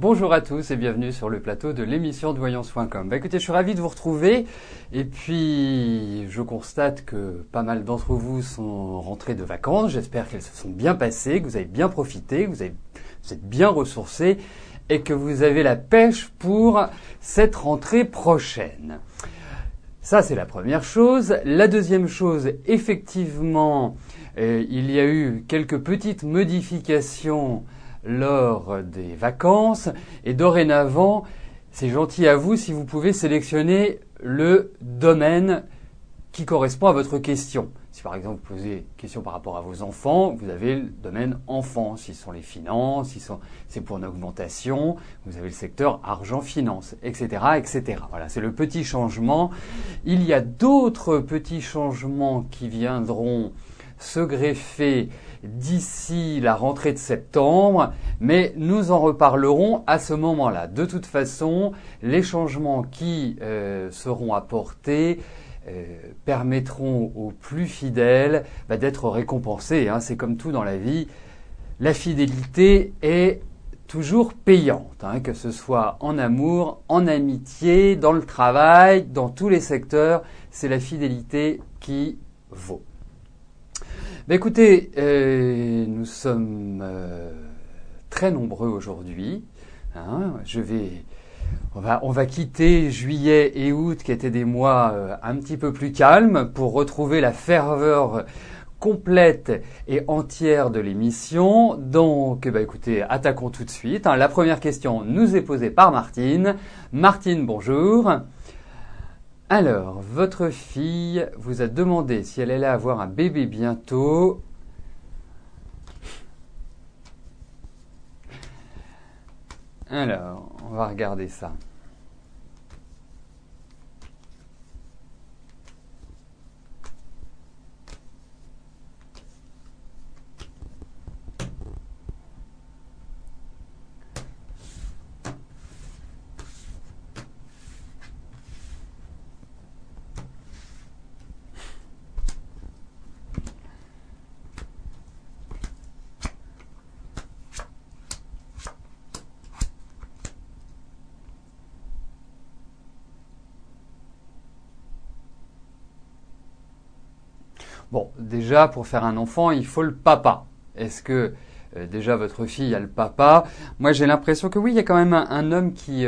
Bonjour à tous et bienvenue sur le plateau de l'émission de voyance.com. Écoutez, je suis ravi de vous retrouver et puis je constate que pas mal d'entre vous sont rentrés de vacances. J'espère qu'elles se sont bien passées, que vous avez bien profité, que vous êtes bien ressourcés et que vous avez la pêche pour cette rentrée prochaine. Ça, c'est la première chose. La deuxième chose, effectivement, il y a eu quelques petites modifications lors des vacances et dorénavant, c'est gentil à vous si vous pouvez sélectionner le domaine qui correspond à votre question. Si par exemple vous posez une question par rapport à vos enfants, vous avez le domaine enfants. Si ce sont les finances, si c'est pour une augmentation, vous avez le secteur argent-finance, etc., etc. Voilà, c'est le petit changement. Il y a d'autres petits changements qui viendront se greffer d'ici la rentrée de septembre, mais nous en reparlerons à ce moment-là. De toute façon, les changements qui seront apportés permettront aux plus fidèles d'être récompensés. C'est comme tout dans la vie, la fidélité est toujours payante, que ce soit en amour, en amitié, dans le travail, dans tous les secteurs, c'est la fidélité qui vaut. Écoutez, nous sommes très nombreux aujourd'hui. On va quitter juillet et août qui étaient des mois un petit peu plus calmes pour retrouver la ferveur complète et entière de l'émission. Donc, écoutez, attaquons tout de suite. La première question nous est posée par Martine. Martine, bonjour. Alors, votre fille vous a demandé si elle allait avoir un bébé bientôt. Alors, on va regarder ça. Bon, déjà, pour faire un enfant, il faut le papa. Est-ce que déjà votre fille a le papa? Moi, j'ai l'impression que oui, il y a quand même un homme qui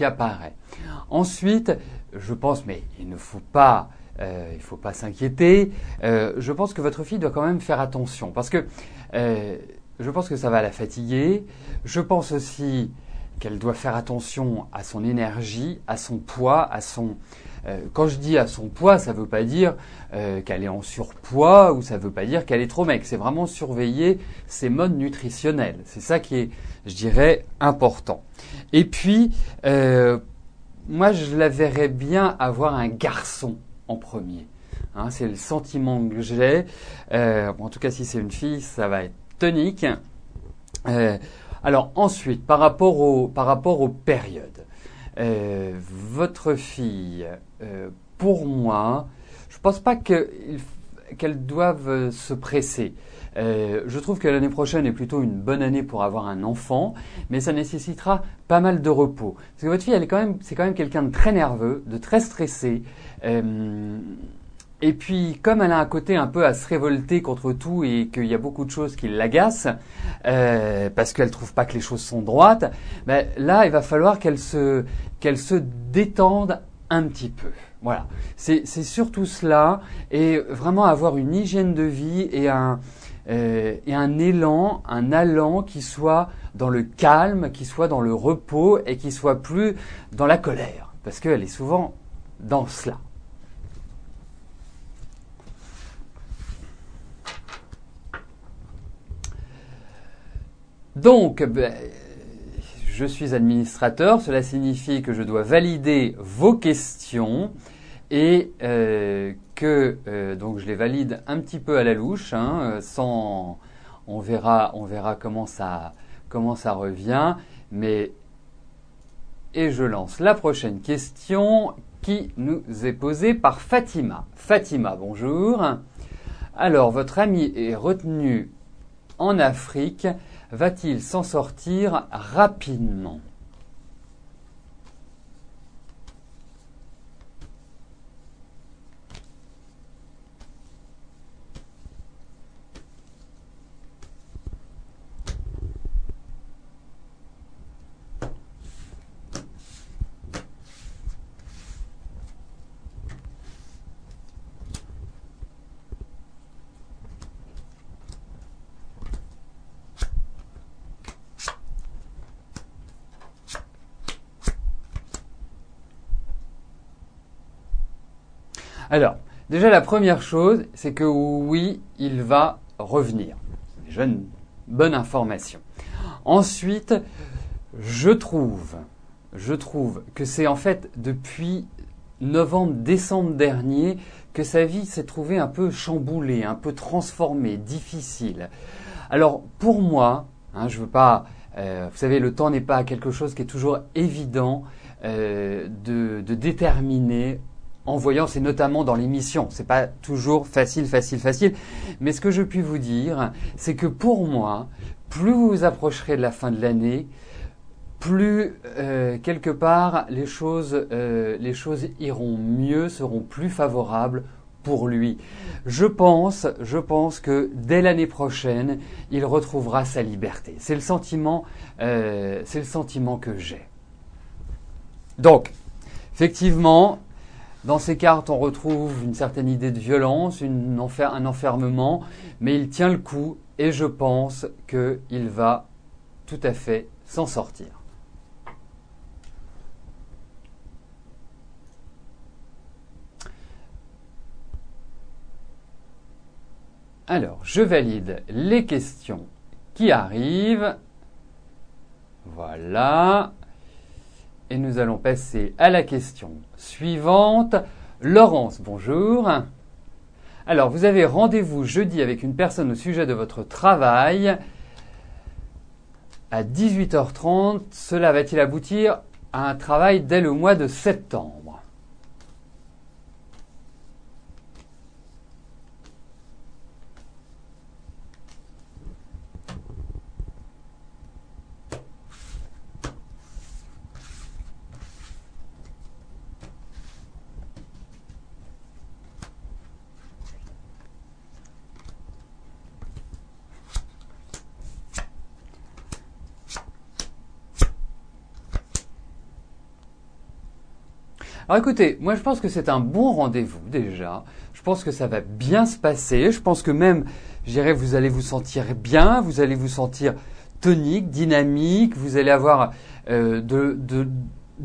apparaît. Ensuite, je pense, mais il faut pas s'inquiéter. Je pense que votre fille doit quand même faire attention parce que je pense que ça va la fatiguer. Je pense aussi qu'elle doit faire attention à son énergie, à son poids, quand je dis à son poids, ça ne veut pas dire qu'elle est en surpoids ou ça ne veut pas dire qu'elle est trop maigre. C'est vraiment surveiller ses modes nutritionnels. C'est ça qui est, je dirais, important. Et puis, moi, je la verrais bien avoir un garçon en premier. C'est le sentiment que j'ai. En tout cas, si c'est une fille, ça va être tonique. Alors ensuite, par rapport aux périodes. Votre fille, pour moi, je pense pas qu'elle doive se presser. Je trouve que l'année prochaine est plutôt une bonne année pour avoir un enfant, mais ça nécessitera pas mal de repos. Parce que votre fille, c'est quand même quelqu'un de très nerveux, de très stressé. Et puis, comme elle a un côté un peu à se révolter contre tout et qu'il y a beaucoup de choses qui l'agacent, parce qu'elle trouve pas que les choses sont droites, là, il va falloir qu'elle se détende un petit peu. Voilà. C'est surtout cela. Et vraiment avoir une hygiène de vie et un élan, un allant qui soit dans le calme, qui soit dans le repos et qui soit plus dans la colère. Parce qu'elle est souvent dans cela. Donc, je suis administrateur, cela signifie que je dois valider vos questions et donc je les valide un petit peu à la louche, on verra comment ça revient, et je lance la prochaine question qui nous est posée par Fatima. Fatima, bonjour. Alors, votre ami est retenu en Afrique. Va-t-il s'en sortir rapidement? Alors, déjà la première chose, c'est que oui, il va revenir. C'est déjà une bonne information. Ensuite, je trouve que c'est en fait depuis novembre, décembre dernier que sa vie s'est trouvée un peu chamboulée, un peu transformée, difficile. Alors pour moi, je veux pas, vous savez, le temps n'est pas quelque chose qui est toujours évident de déterminer en voyant, c'est notamment dans l'émission. C'est pas toujours facile. Mais ce que je puis vous dire, c'est que pour moi, plus vous vous approcherez de la fin de l'année, plus quelque part les choses iront mieux, seront plus favorables pour lui. Je pense que dès l'année prochaine, il retrouvera sa liberté. C'est le sentiment que j'ai. Donc, effectivement, dans ces cartes, on retrouve une certaine idée de violence, un enfermement, mais il tient le coup et je pense qu'il va tout à fait s'en sortir. Alors, je valide les questions qui arrivent. Voilà. Et nous allons passer à la question suivante. Laurence, bonjour. Alors, vous avez rendez-vous jeudi avec une personne au sujet de votre travail à 18h30. Cela va-t-il aboutir à un travail dès le mois de septembre ? Alors écoutez, moi je pense que c'est un bon rendez-vous déjà. Je pense que ça va bien se passer. Je pense que même, je dirais, vous allez vous sentir bien, vous allez vous sentir tonique, dynamique, vous allez avoir de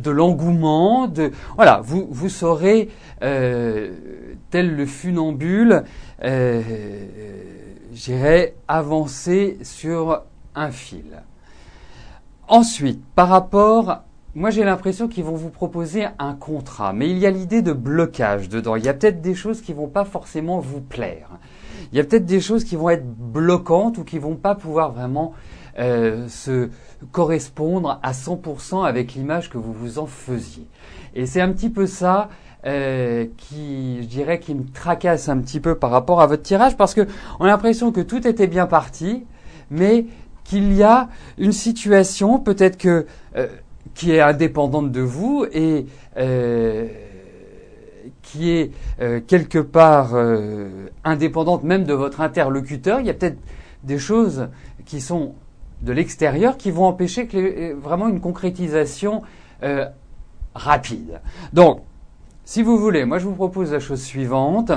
l'engouement. Voilà, vous saurez, tel le funambule, je dirais, avancer sur un fil. Ensuite, par rapport... Moi, j'ai l'impression qu'ils vont vous proposer un contrat, mais il y a l'idée de blocage dedans. Il y a peut-être des choses qui vont pas forcément vous plaire. Il y a peut-être des choses qui vont être bloquantes ou qui vont pas pouvoir vraiment se correspondre à 100% avec l'image que vous vous en faisiez. Et c'est un petit peu ça qui, je dirais, qui me tracasse un petit peu par rapport à votre tirage, parce que on a l'impression que tout était bien parti, mais qu'il y a une situation, peut-être que qui est indépendante de vous et qui est quelque part indépendante même de votre interlocuteur. Il y a peut-être des choses qui sont de l'extérieur qui vont empêcher vraiment une concrétisation rapide. Donc, si vous voulez, moi je vous propose la chose suivante,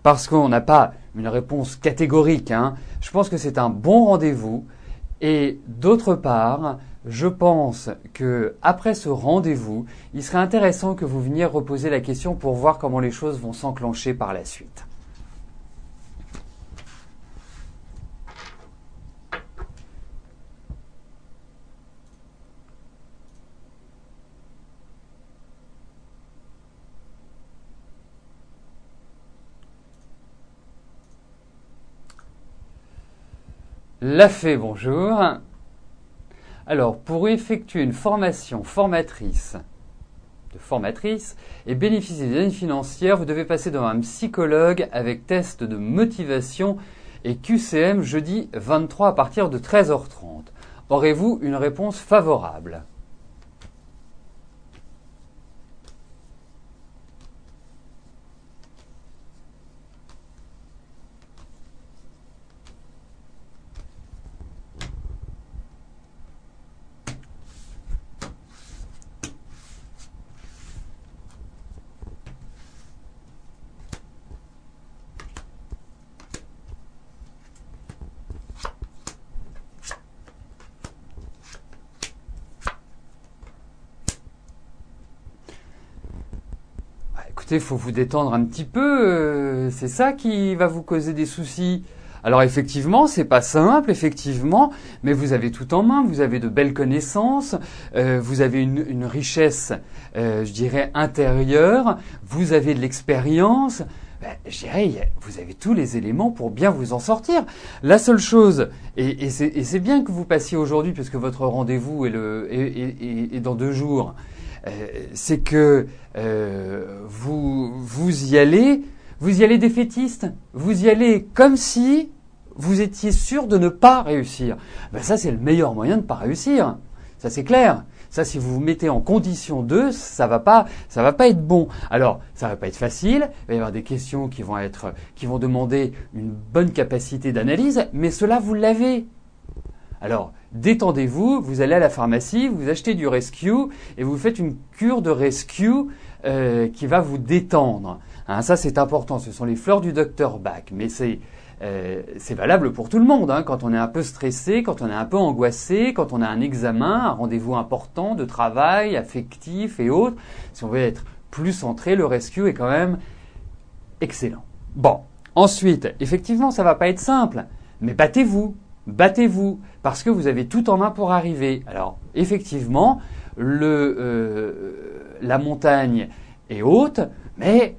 parce qu'on n'a pas une réponse catégorique. Je pense que c'est un bon rendez-vous. Et d'autre part, je pense que après ce rendez-vous, il serait intéressant que vous veniez reposer la question pour voir comment les choses vont s'enclencher par la suite. La fée, bonjour. Alors, pour effectuer une formation formatrice et bénéficier des aides financières, vous devez passer devant un psychologue avec test de motivation et QCM jeudi 23 à partir de 13h30. Aurez-vous une réponse favorable ? écoutez, faut vous détendre un petit peu, c'est ça qui va vous causer des soucis. Alors effectivement, c'est pas simple, effectivement, mais vous avez tout en main, vous avez de belles connaissances, vous avez une richesse, je dirais, intérieure, vous avez de l'expérience, je dirais, vous avez tous les éléments pour bien vous en sortir. La seule chose, et c'est bien que vous passiez aujourd'hui, puisque votre rendez-vous est dans 2 jours, c'est que vous y allez défaitiste. Vous y allez comme si vous étiez sûr de ne pas réussir. Ça, c'est le meilleur moyen de ne pas réussir. Ça, c'est clair. Ça, si vous vous mettez en condition 2, ça va pas être bon. Alors, ça va pas être facile. Il va y avoir des questions qui vont demander une bonne capacité d'analyse, mais cela, vous l'avez. Alors, détendez-vous, vous allez à la pharmacie, vous achetez du rescue et vous faites une cure de rescue qui va vous détendre. Hein, ça, c'est important. Ce sont les fleurs du docteur Bach. Mais c'est valable pour tout le monde. Hein, quand on est un peu stressé, quand on est un peu angoissé, quand on a un examen, un rendez-vous important de travail, affectif et autres, si on veut être plus centré, le rescue est quand même excellent. Bon, ensuite, effectivement, ça va pas être simple, mais battez-vous, parce que vous avez tout en main pour arriver. Alors, effectivement, la montagne est haute, mais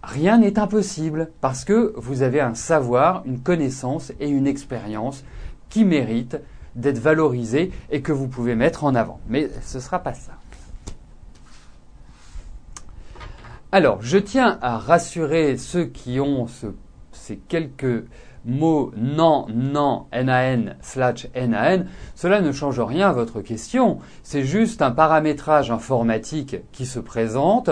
rien n'est impossible, parce que vous avez un savoir, une connaissance et une expérience qui méritent d'être valorisés et que vous pouvez mettre en avant. Mais ce ne sera pas simple. Alors, je tiens à rassurer ceux qui ont ces quelques mots NAN, NaN, /NaN. Cela ne change rien à votre question. C'est juste un paramétrage informatique qui se présente,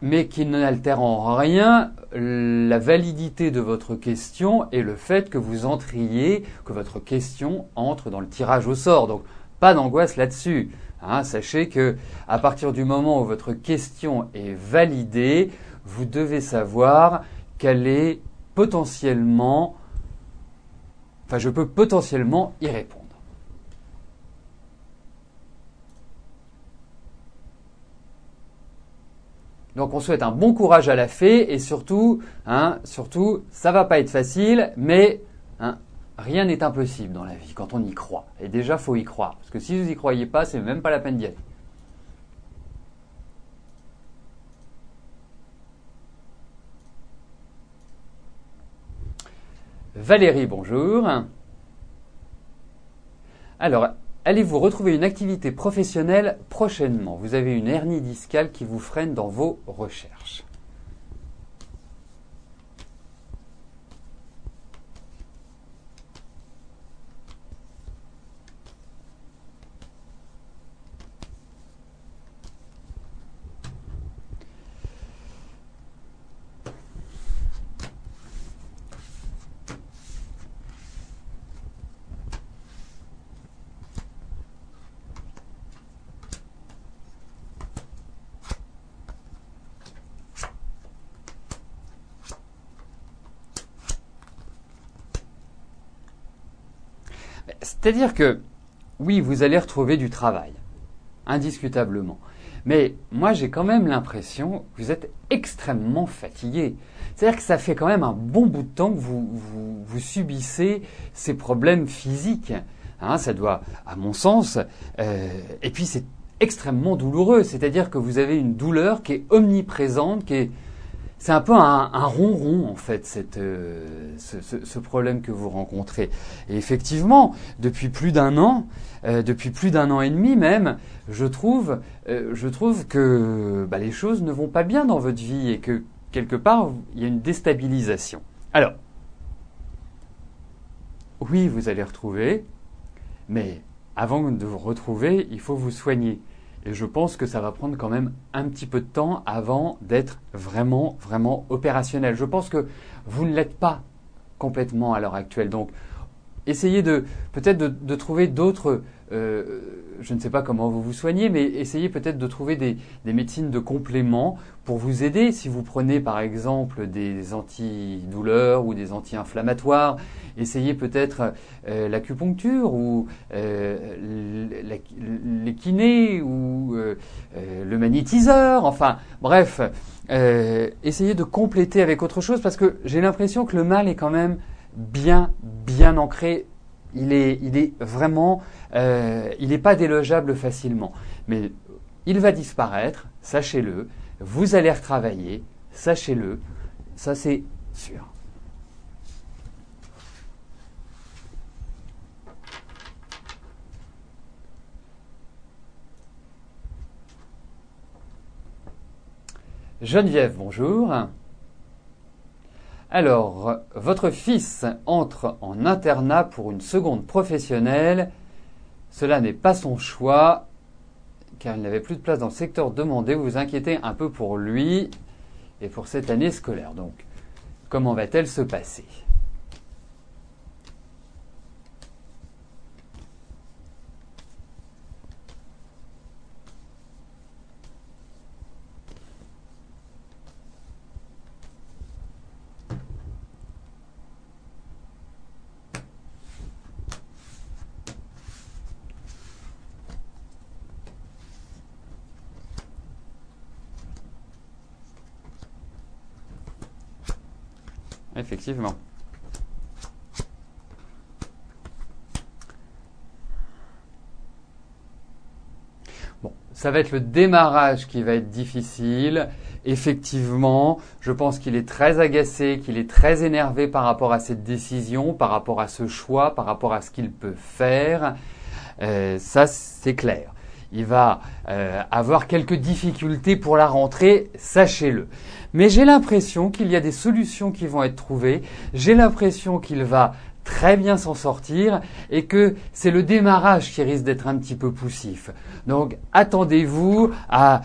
mais qui n'altère en rien la validité de votre question et le fait que que votre question entre dans le tirage au sort. Donc, pas d'angoisse là-dessus. Hein, sachez que à partir du moment où votre question est validée, vous devez savoir qu'elle est potentiellement, je peux potentiellement y répondre. Donc on souhaite un bon courage à la fée et surtout, ça va pas être facile, mais rien n'est impossible dans la vie quand on y croit. Et déjà, faut y croire, parce que si vous y croyez pas, c'est même pas la peine d'y aller. Valérie, bonjour. Alors, allez-vous retrouver une activité professionnelle prochainement? Vous avez une hernie discale qui vous freine dans vos recherches. C'est-à-dire que, oui, vous allez retrouver du travail, indiscutablement. Mais moi, j'ai quand même l'impression que vous êtes extrêmement fatigué. C'est-à-dire que ça fait quand même un bon bout de temps que vous subissez ces problèmes physiques. Hein, ça doit, à mon sens, et puis c'est extrêmement douloureux. C'est-à-dire que vous avez une douleur qui est omniprésente, c'est un peu un ronron en fait, ce problème que vous rencontrez. Et effectivement, depuis plus d'un an et demi même, je trouve que les choses ne vont pas bien dans votre vie et que quelque part il y a une déstabilisation. Alors, oui, vous allez retrouver, mais avant de vous retrouver, il faut vous soigner. Et je pense que ça va prendre quand même un petit peu de temps avant d'être vraiment, vraiment opérationnel. Je pense que vous ne l'êtes pas complètement à l'heure actuelle. Donc, essayez peut-être de trouver d'autres, je ne sais pas comment vous vous soignez, mais essayez peut-être de trouver des médecines de complément pour vous aider. Si vous prenez par exemple des antidouleurs ou des anti-inflammatoires, essayez peut-être l'acupuncture ou les kinés ou le magnétiseur, enfin bref, essayez de compléter avec autre chose parce que j'ai l'impression que le mal est quand même bien ancré. Il est vraiment, il n'est pas délogeable facilement. Mais il va disparaître, sachez-le. Vous allez retravailler, sachez-le. Ça, c'est sûr. Geneviève, bonjour. Alors, votre fils entre en internat pour une seconde professionnelle. Cela n'est pas son choix, car il n'avait plus de place dans le secteur demandé. Vous vous inquiétez un peu pour lui et pour cette année scolaire. Donc, comment va-t-elle se passer ? Effectivement. Bon, ça va être le démarrage qui va être difficile. Effectivement, je pense qu'il est très agacé, qu'il est très énervé par rapport à cette décision, par rapport à ce choix, par rapport à ce qu'il peut faire. Ça, c'est clair. Il va avoir quelques difficultés pour la rentrée, sachez-le. Mais j'ai l'impression qu'il y a des solutions qui vont être trouvées. J'ai l'impression qu'il va très bien s'en sortir et que c'est le démarrage qui risque d'être un petit peu poussif. Donc attendez-vous à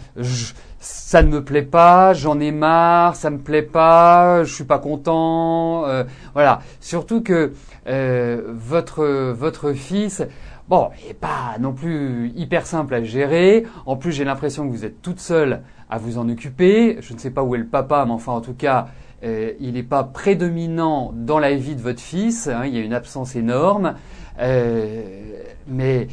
ça ne me plaît pas, j'en ai marre, ça me plaît pas, je suis pas content. Voilà. Surtout que votre fils, bon, il n'est pas non plus hyper simple à gérer. En plus, j'ai l'impression que vous êtes toute seule à vous en occuper. Je ne sais pas où est le papa, mais enfin, en tout cas, il n'est pas prédominant dans la vie de votre fils. Hein, il y a une absence énorme. Mais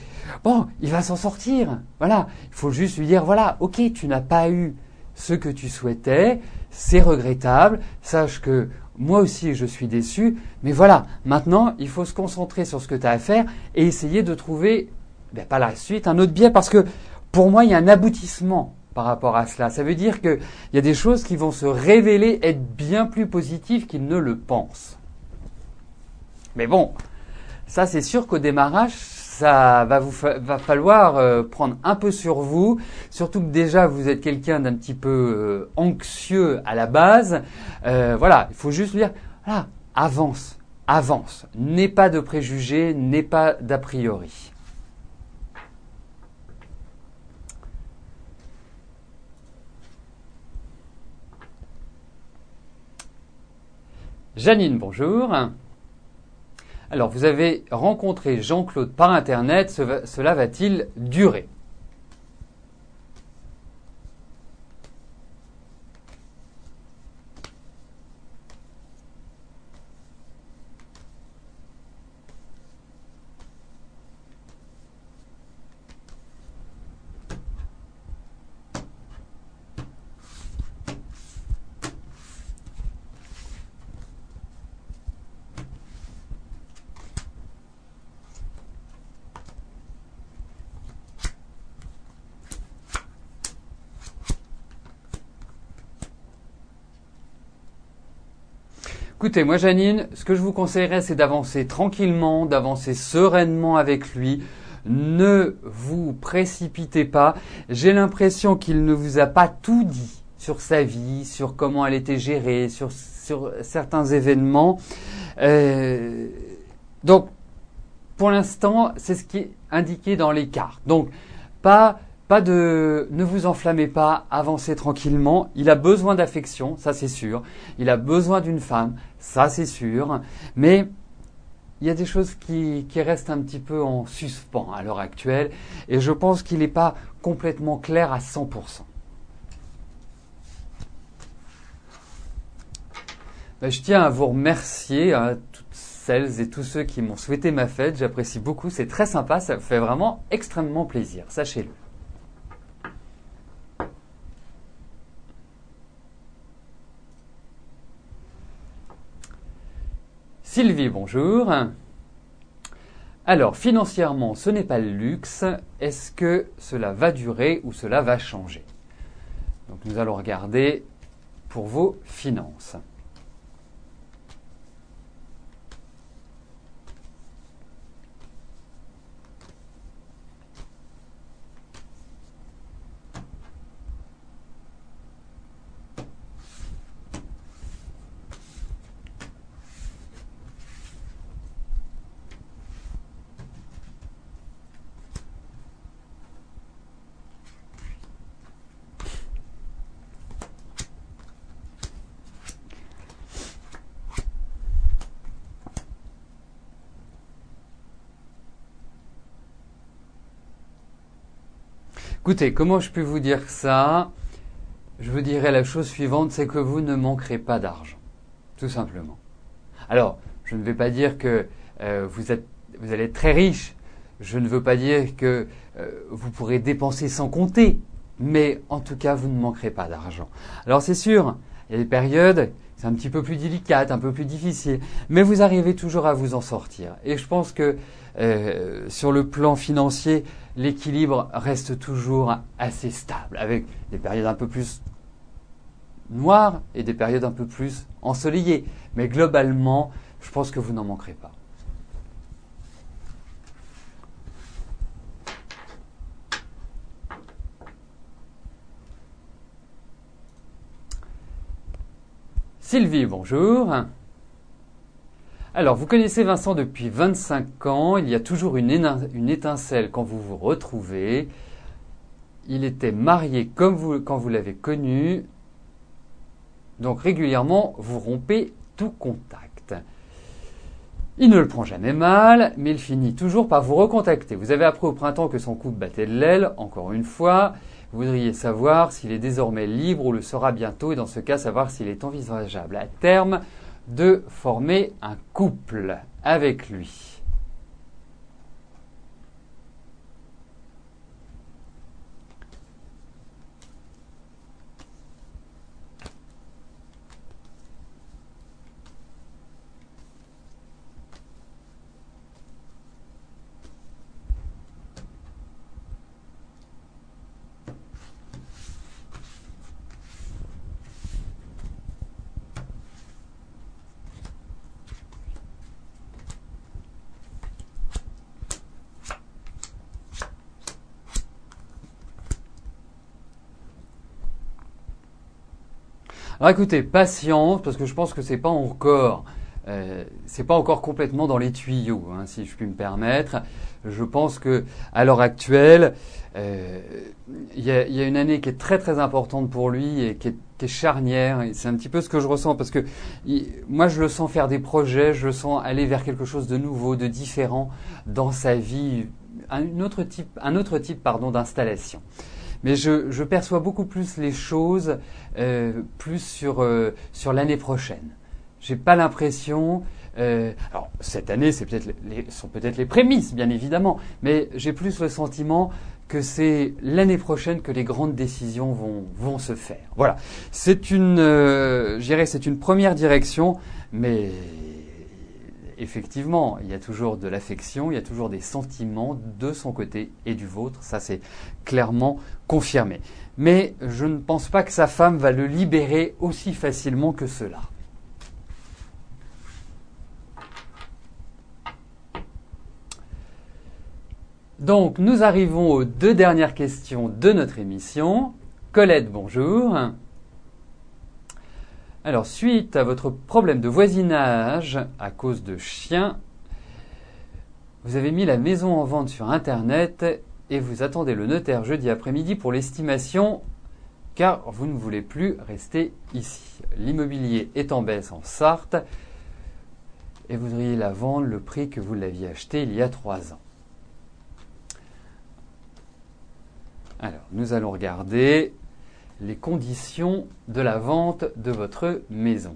bon, il va s'en sortir. Voilà. Il faut juste lui dire, voilà, ok, tu n'as pas eu ce que tu souhaitais. C'est regrettable. Sache que moi aussi, je suis déçu. Mais voilà, maintenant, il faut se concentrer sur ce que tu as à faire et essayer de trouver, par la suite, un autre biais. Parce que pour moi, il y a un aboutissement par rapport à cela. Ça veut dire qu'il y a des choses qui vont se révéler être bien plus positives qu'ils ne le pensent. Mais bon, ça c'est sûr qu'au démarrage, ça va falloir prendre un peu sur vous, surtout que déjà vous êtes quelqu'un d'un petit peu anxieux à la base. Voilà, il faut juste dire, voilà, avance, n'aie pas de préjugés, n'aie pas d'a priori. Janine, bonjour. Alors, vous avez rencontré Jean-Claude par Internet, cela va-t-il durer ? Écoutez, moi Janine, ce que je vous conseillerais, c'est d'avancer tranquillement, d'avancer sereinement avec lui. Ne vous précipitez pas. J'ai l'impression qu'il ne vous a pas tout dit sur sa vie, sur comment elle était gérée, sur certains événements. Donc, pour l'instant, c'est ce qui est indiqué dans les cartes. Donc, ne vous enflammez pas, avancez tranquillement. Il a besoin d'affection, ça c'est sûr. Il a besoin d'une femme, ça c'est sûr. Mais il y a des choses qui restent un petit peu en suspens à l'heure actuelle et je pense qu'il n'est pas complètement clair à 100%. Je tiens à vous remercier, toutes celles et tous ceux qui m'ont souhaité ma fête. J'apprécie beaucoup, c'est très sympa, ça me fait vraiment extrêmement plaisir, sachez-le. Sylvie, bonjour. Alors, financièrement, ce n'est pas le luxe. Est-ce que cela va durer ou cela va changer? Donc, nous allons regarder pour vos finances. Écoutez, comment je peux vous dire ça? Je vous dirais la chose suivante, c'est que vous ne manquerez pas d'argent, tout simplement. Alors, je ne vais pas dire que vous allez être très riche, je ne veux pas dire que vous pourrez dépenser sans compter, mais en tout cas, vous ne manquerez pas d'argent. Alors c'est sûr, il y a des périodes, c'est un petit peu plus délicat, un peu plus difficile, mais vous arrivez toujours à vous en sortir. Et je pense que sur le plan financier, l'équilibre reste toujours assez stable, avec des périodes un peu plus noires et des périodes un peu plus ensoleillées. Mais globalement, je pense que vous n'en manquerez pas. Sylvie, bonjour. Alors, vous connaissez Vincent depuis 25 ans. Il y a toujours une étincelle quand vous vous retrouvez. Il était marié comme vous quand vous l'avez connu. Donc, régulièrement, vous rompez tout contact. Il ne le prend jamais mal, mais il finit toujours par vous recontacter. Vous avez appris au printemps que son couple battait de l'aile, encore une fois. Vous voudriez savoir s'il est désormais libre ou le sera bientôt, et dans ce cas, savoir s'il est envisageable à terme de former un couple avec lui. Alors écoutez, patience, parce que je pense que c'est pas encore complètement dans les tuyaux, hein, si je puis me permettre. Je pense que à l'heure actuelle, il y a une année qui est très très importante pour lui et qui est charnière. Et c'est un petit peu ce que je ressens, parce que moi je le sens faire des projets, je le sens aller vers quelque chose de nouveau, de différent dans sa vie, un autre type d'installation. Mais je perçois beaucoup plus les choses plus sur l'année prochaine. J'ai pas l'impression. Alors cette année, sont peut-être les prémices, bien évidemment, mais j'ai plus le sentiment que c'est l'année prochaine que les grandes décisions vont se faire. Voilà, c'est je dirais, c'est une première direction, mais effectivement, il y a toujours de l'affection, il y a toujours des sentiments de son côté et du vôtre, ça c'est clairement confirmé. Mais je ne pense pas que sa femme va le libérer aussi facilement que cela. Donc, nous arrivons aux deux dernières questions de notre émission. Colette, bonjour. Alors, suite à votre problème de voisinage à cause de chiens, vous avez mis la maison en vente sur Internet et vous attendez le notaire jeudi après-midi pour l'estimation car vous ne voulez plus rester ici. L'immobilier est en baisse en Sarthe. et vous voudriez la vendre le prix que vous l'aviez acheté il y a 3 ans. Alors, nous allons regarder les conditions de la vente de votre maison.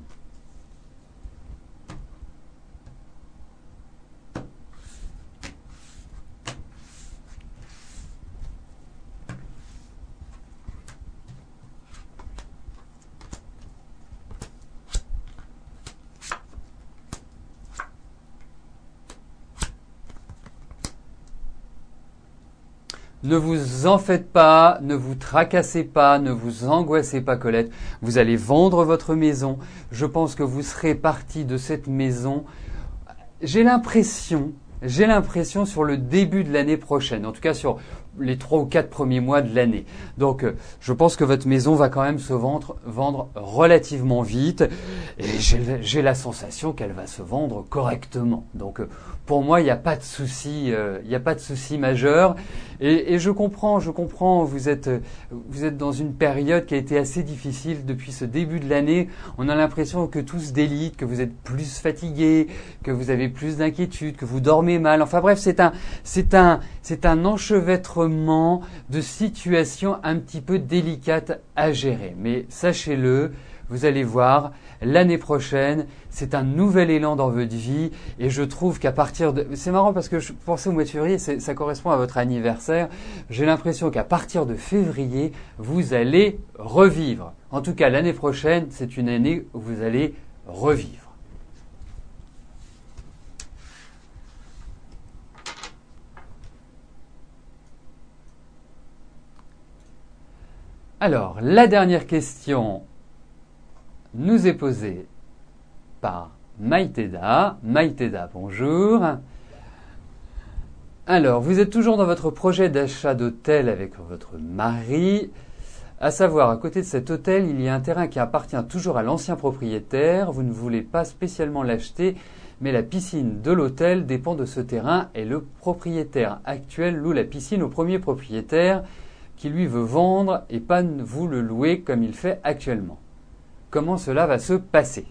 Ne vous en faites pas, ne vous tracassez pas, ne vous angoissez pas, Colette. Vous allez vendre votre maison. Je pense que vous serez parti de cette maison. J'ai l'impression sur le début de l'année prochaine, en tout cas sur les 3 ou 4 premiers mois de l'année. Donc, je pense que votre maison va quand même se vendre relativement vite. Et j'ai la sensation qu'elle va se vendre correctement. Donc, pour moi, il n'y a pas de souci, majeur. Et je comprends, vous êtes dans une période qui a été assez difficile depuis ce début de l'année. On a l'impression que tout se délite, que vous êtes plus fatigué, que vous avez plus d'inquiétude, que vous dormez mal. Enfin bref, c'est un enchevêtrement de situations un petit peu délicates à gérer. Mais sachez-le, vous allez voir, l'année prochaine, c'est un nouvel élan dans votre vie et je trouve qu'à partir de... C'est marrant parce que je pensais au mois de février, ça correspond à votre anniversaire. J'ai l'impression qu'à partir de février, vous allez revivre. En tout cas, l'année prochaine, c'est une année où vous allez revivre. Alors, la dernière question nous est posée par Maïteda. Maïteda, bonjour. Alors, vous êtes toujours dans votre projet d'achat d'hôtel avec votre mari. À savoir, à côté de cet hôtel, il y a un terrain qui appartient toujours à l'ancien propriétaire. Vous ne voulez pas spécialement l'acheter, mais la piscine de l'hôtel dépend de ce terrain et le propriétaire actuel loue la piscine au premier propriétaire qui lui veut vendre et pas vous le louer comme il fait actuellement. Comment cela va se passer ?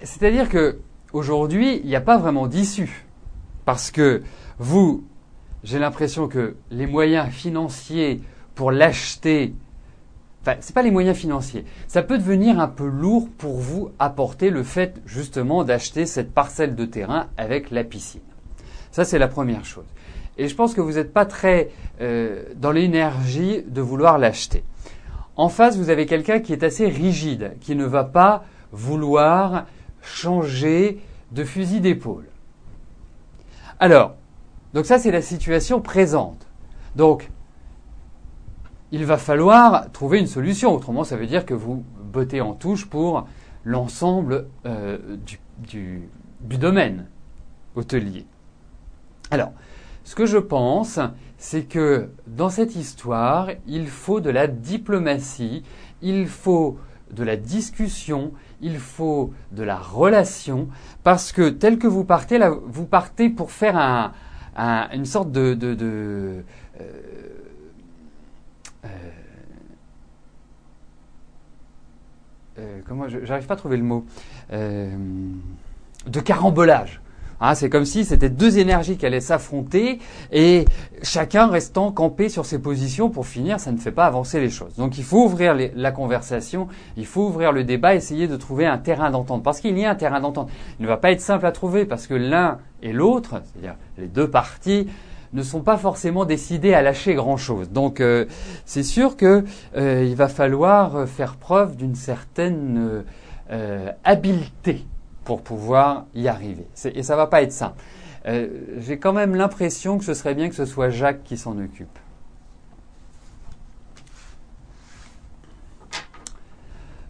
C'est-à-dire que aujourd'hui, il n'y a pas vraiment d'issue. Parce que vous, j'ai l'impression que les moyens financiers pour l'acheter, enfin, c'est pas les moyens financiers. Ça peut devenir un peu lourd pour vous apporter le fait justement d'acheter cette parcelle de terrain avec la piscine. Ça, c'est la première chose. Et je pense que vous n'êtes pas très dans l'énergie de vouloir l'acheter. En face, vous avez quelqu'un qui est assez rigide, qui ne va pas vouloir changer de fusil d'épaule. Alors, donc ça c'est la situation présente. Donc, il va falloir trouver une solution. Autrement, ça veut dire que vous bottez en touche pour l'ensemble du domaine hôtelier. Alors, ce que je pense, c'est que dans cette histoire, il faut de la diplomatie, il faut de la discussion, il faut de la relation, parce que tel que vous partez, là, vous partez pour faire une sorte j'arrive pas à trouver le mot, de carambolage. Hein, c'est comme si c'était deux énergies qui allaient s'affronter et chacun restant campé sur ses positions pour finir, ça ne fait pas avancer les choses. Donc il faut ouvrir la conversation, il faut ouvrir le débat, essayer de trouver un terrain d'entente. Parce qu'il y a un terrain d'entente. Il ne va pas être simple à trouver parce que l'un et l'autre, c'est-à-dire les deux parties, ne sont pas forcément décidés à lâcher grand-chose. Donc c'est sûr que il va falloir faire preuve d'une certaine habileté pour pouvoir y arriver. Et ça va pas être simple. J'ai quand même l'impression que ce serait bien que ce soit Jacques qui s'en occupe.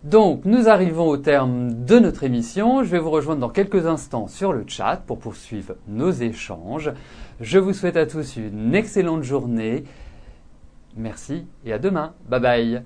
Donc, nous arrivons au terme de notre émission. Je vais vous rejoindre dans quelques instants sur le chat pour poursuivre nos échanges. Je vous souhaite à tous une excellente journée. Merci et à demain. Bye bye.